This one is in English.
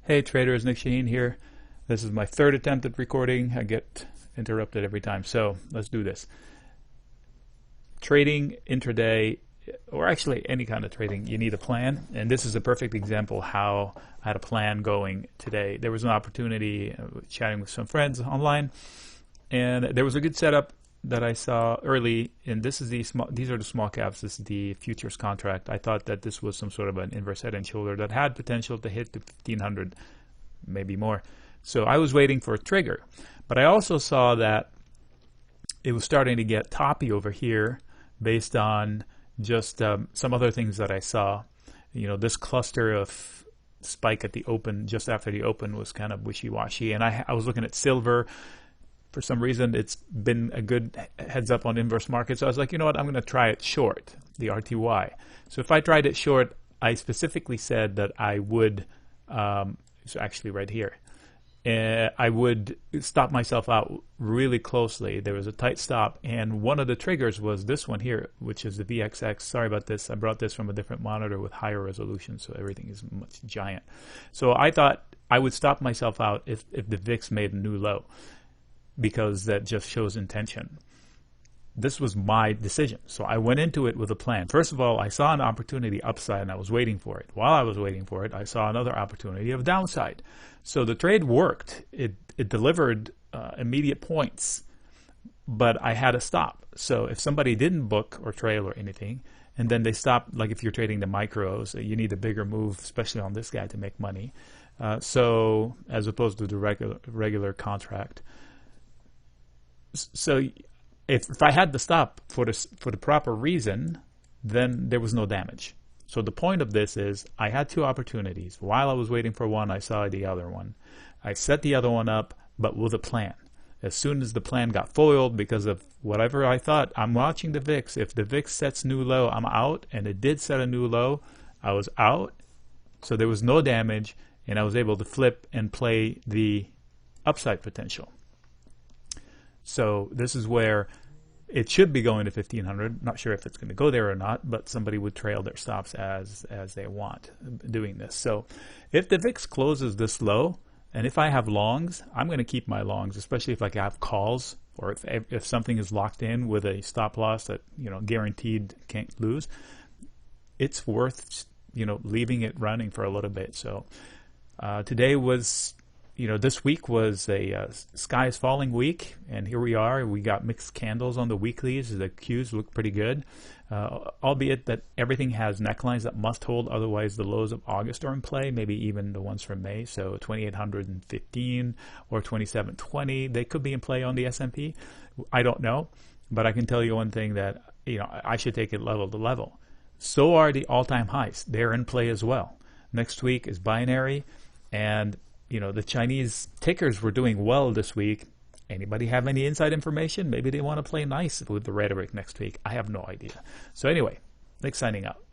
Hey traders, Nick Shaheen here. This is my third attempt at recording. I get interrupted every time, so let's do this. Trading intraday, or actually any kind of trading, you need a plan, and this is a perfect example how I had a plan going today. There was an opportunity chatting with some friends online, and there was a good setup that I saw early, and these are the small caps. This is the futures contract. I thought that this was some sort of an inverse head and shoulder that had potential to hit the 1500, maybe more. So I was waiting for a trigger, but I also saw that it was starting to get toppy over here based on just some other things that I saw. You know, this cluster of spike at the open, just after the open, was kind of wishy-washy, and I was looking at silver. For some reason, it's been a good heads up on inverse markets. So I was like, you know what, I'm going to try it short, the RTY. So if I tried it short, I specifically said that I would, it's actually right here, I would stop myself out really closely. There was a tight stop, and one of the triggers was this one here, which is the VXX. Sorry about this. I brought this from a different monitor with higher resolution, so everything is much giant. So I thought I would stop myself out if the VIX made a new low, because that just shows intention. This was my decision. So I went into it with a plan. First of all, I saw an opportunity upside and I was waiting for it. While I was waiting for it, I saw another opportunity of downside. So the trade worked. It delivered immediate points, but I had to stop. So if somebody didn't book or trail or anything, and then they stopped, like if you're trading the micros, you need a bigger move, especially on this guy, to make money. So as opposed to the regular contract. So if I had to stop for the proper reason, then there was no damage. So the point of this is I had two opportunities. While I was waiting for one, I saw the other one. I set the other one up, but with a plan. As soon as the plan got foiled because of whatever I thought, I'm watching the VIX. If the VIX sets new low, I'm out, and it did set a new low. I was out, so there was no damage, and I was able to flip and play the upside potential. So this is where it should be going to 1500. Not sure if it's going to go there or not, but somebody would trail their stops as they want doing this. So if the VIX closes this low, and if I have longs, I'm going to keep my longs, especially if I have calls, or if something is locked in with a stop loss that, you know, guaranteed can't lose. It's worth, you know, leaving it running for a little bit. So today was, you know, this week was a sky is falling week, and here we are. We got mixed candles on the weeklies. The Qs look pretty good, albeit that everything has necklines that must hold, otherwise the lows of August are in play, maybe even the ones from May. So 2815 or 2720, they could be in play on the S&P. I don't know, but I can tell you one thing, that, you know, I should take it level to level. So are the all-time highs. They're in play as well. Next week is binary, and you know, the Chinese tickers were doing well this week. Anybody have any inside information? Maybe they want to play nice with the rhetoric next week. I have no idea. So anyway, Nick signing out.